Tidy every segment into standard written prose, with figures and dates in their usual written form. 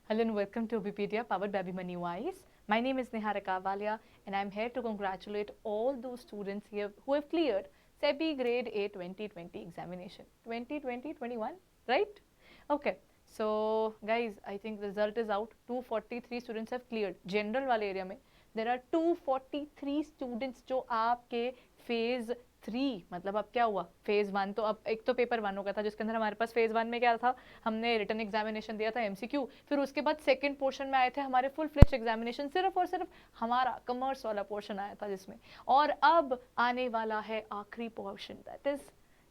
Hello and welcome to Obipedia powered by MoneyWise. My name is Niharika Valia and I'm here to congratulate all those students here who have cleared SEBI Grade A 2020 examination. 2020-21, right? Okay. So guys, I think the result is out. 243 students have cleared. General वाले area में there are 243 students जो आपके phase 3 मतलब अब क्या हुआ phase 1 तो अब एक तो पेपर 1 हो गया था जिसके अंदर हमारे पास फेज 1 में क्या था हमने रिटन एग्जामिनेशन दिया था एमसीक्यू फिर उसके बाद सेकंड पोर्शन में आए थे हमारे फुल फ्लेज्ड एग्जामिनेशन सिर्फ और सिर्फ हमारा कॉमर्स वाला पोर्शन आया था जिसमें और अब आने वाला है आखिरी portion that is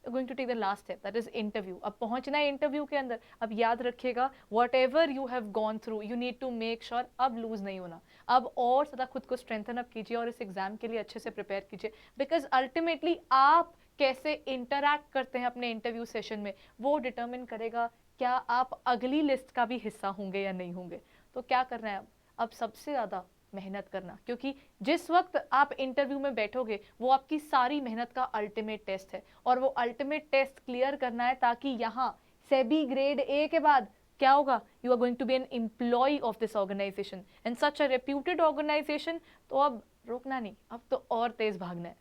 going to take the last step that is interview अब पहुंचना है इंटरव्यू के अंदर अब याद रखिएगा whatever you have gone through you need to make sure अब लूज नहीं होना अब और ज़्यादा खुद को स्ट्रेंथन अप कीजिए और इस एग्जाम के लिए अच्छे से प्रिपेयर कीजिए बिकॉज अल्टीमेटली आप कैसे इंटरैक्ट करते हैं अपने इंटरव्यू सेशन में वो डिटर्मिन करेगा क्या आप अगली लिस्ट का भी हिस्सा होंगे या नहीं होंगे तो क्या करना है अब सबसे ज़्यादा मेहनत करना क्योंकि जिस वक्त आप इंटरव्यू में बैठोगे वो आपकी सारी मेहनत का अल्टीमेट टेस्ट है और वो अल्टीमेट टेस्ट क्लियर करना है ताकि यहाँ सेबी ग्रेड ए के बाद क्या होगा you are going to be an employee of this organisation and such a reputed organisation तो अब रोकना नहीं अब तो और तेज भागना है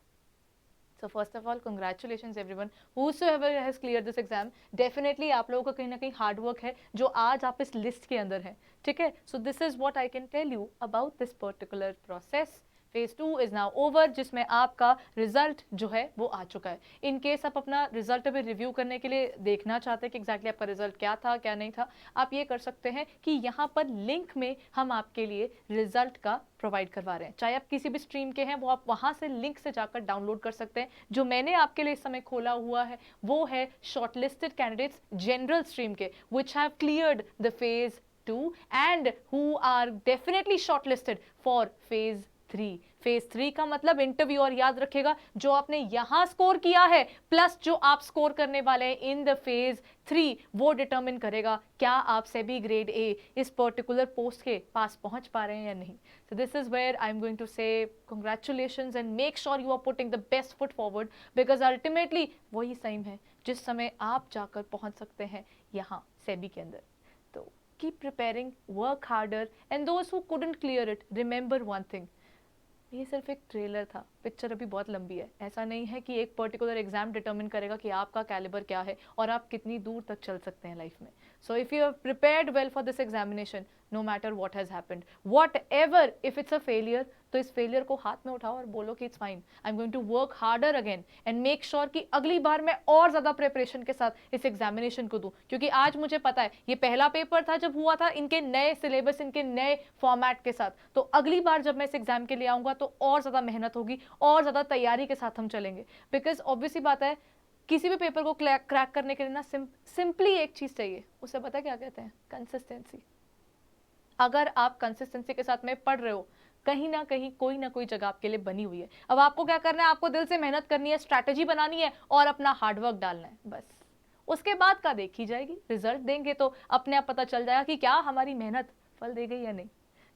So first of all, congratulations everyone. Whosoever has cleared this exam, definitely आप लोगों का कहीं ना कहीं hard work है जो आज आप इस list के अंदर हैं, ठीक है? So this is what I can tell you about this particular process. Phase 2 is now over जिसमें आपका रिजल्ट जो है वो आ चुका है इन केस आप अपना रिजल्ट अभी रिव्यू करने के लिए देखना चाहते हैं कि एग्जैक्टली आपका रिजल्ट क्या था क्या नहीं था आप ये कर सकते हैं कि यहाँ पर लिंक में हम आपके लिए रिजल्ट का प्रोवाइड करवा रहे हैं चाहे आप किसी भी स्ट्रीम के हैं वो आप वहाँ से लिंक से जाकर डाउनलोड कर सकते हैं जो मैंने आपके लिए इस समय खोला हुआ है वो है शॉर्टलिस्टेड कैंडिडेट्स जनरल स्ट्रीम के which have cleared the phase 2 and who are definitely shortlisted for phase 3 phase 3 का मतलब इंटरव्यू और याद रखेगा जो आपने यहां स्कोर किया है प्लस जो आप स्कोर करने वाले हैं इन द फेज 3 वो डिटरमिन करेगा क्या आप सेबी ग्रेड ए इस पर्टिकुलर पोस्ट के पास पहुंच पा रहे हैं या नहीं so this is where I'm going to say congratulations and make sure you are putting the best foot forward because ultimately वही टाइम है जिस समय आप जाकर पहुंच सकते हैं यहाँ सेबी के अंदर तो keep preparing work harder and those who couldn't clear it remember one thing ये सिर्फ एक ट्रेलर था पिक्चर अभी बहुत लंबी है ऐसा नहीं है कि एक पर्टिकुलर एग्जाम डिटरमिन करेगा कि आपका कैलिबर क्या है और आप कितनी दूर तक चल सकते हैं लाइफ में so if you have prepared well for this examination no matter what has happened whatever if it's a failure तो इस फेलियर को हाथ में उठाओ और बोलो कि it's fine I am going to work harder again and make sure कि अगली बार मैं और ज़्यादा प्रिपरेशन के साथ इस एग्जामिनेशन को दूं क्योंकि आज मुझे पता है ये पहला पेपर था जब हुआ था इनके नए सिलेबस इनके नए फॉर्मेट के साथ तो अगली बार जब मैं इस एग्जाम के लिए आऊँगा तो और ज़्यादा मेहनत होगी और ज़्यादा तैयारी के साथ हम चलेंगे बिकॉज ऑब्वियसली बात है किसी भी पेपर को क्रैक करने के लिए ना सिंपली एक चीज़ चाहिए उसे पता है क्या कहते हैं कंसिस्टेंसी अगर आप कंसिस्टेंसी के साथ में पढ़ रहे हो कहीं ना कोई जगह आपके लिए बनी हुई है अब आपको क्या करना है आपको दिल से मेहनत करनी है स्ट्रैटेजी बनानी है और अपना हार्डवर्क डालना है बस उसके बाद का देखी जाएगी रिजल्ट देंगे तो अपने आप पता चल जाएगा कि क्या हमारी मेहनत फल दे गई या नहीं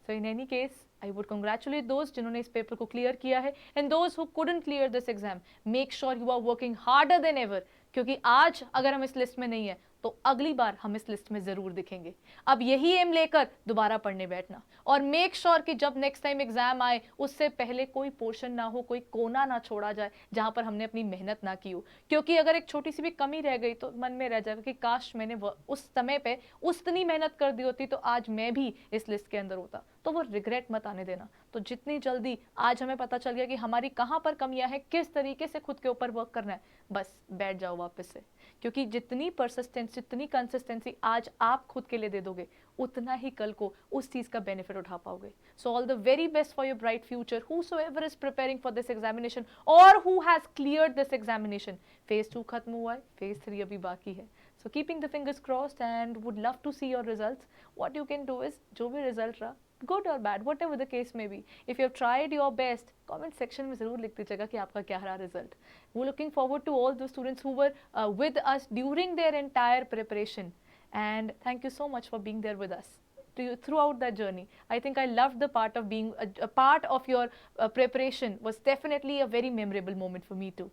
so in any case I would congratulate दोस्त जिन्होंने इस पेपर को क्लियर किया है एंड दोस्त who couldn't clear this exam make sure you are working harder than ever क्योंकि आज अगर हम इस लिस्ट में नहीं है तो अगली बार हम इस लिस्ट में जरूर दिखेंगे अब यही एम लेकर दोबारा पढ़ने बैठना और मेक श्योर कि जब नेक्स्ट टाइम एग्जाम आए उससे पहले कोई पोर्शन ना हो कोई कोना ना छोड़ा जाए जहां पर हमने अपनी मेहनत ना की हो क्योंकि अगर एक छोटी सी भी कमी रह गई तो मन में रह जाएगा कि काश मैंने उस समय पे उतनी मेहनत कर दी होती तो आज मैं भी इस लिस्ट के अंदर होता तो वो रिग्रेट मत आने देना तो जितनी जल्दी आज हमें पता चल गया कि हमारी कहाँ पर कमियां हैं किस तरीके से खुद के ऊपर वर्क करना है बस बैठ जाओ वापस से क्योंकि जितनी परसिस्टेंस जितनी कंसिस्टेंसी आज आप खुद के लिए दे दोगे उतना ही कल को उस चीज का बेनिफिट उठा पाओगे so all the very best for your bright future whosoever is preparing for this examination और who has cleared this examination phase 2 खत्म हुआ है फेज 3 अभी बाकी है so keeping the fingers crossed and would love to see your results what you can do is जो भी result रहा good or bad whatever the case may be if you have tried your best comment section में ज़रूर लिख दीजिएगा कि आपका क्या रहा result we're looking forward to all those students who were with us during their entire preparation and thank you so much for being there with us throughout that journey I think I loved the part of being a part of your preparation was definitely a very memorable moment for me too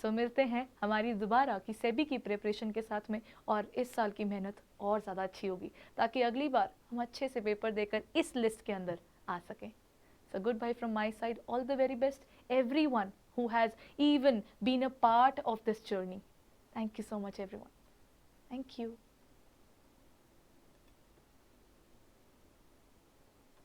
सो मिलते हैं हमारी दोबारा की सेबी की preparation के साथ में, और इस साल की मेहनत और ज़्यादा अच्छी होगी ताकि अगली बार हम अच्छे से पेपर देकर इस लिस्ट के अंदर आ सकें. So goodbye from my side. All the very best, everyone who has even been a part of this journey. Thank you so much, everyone. Thank you.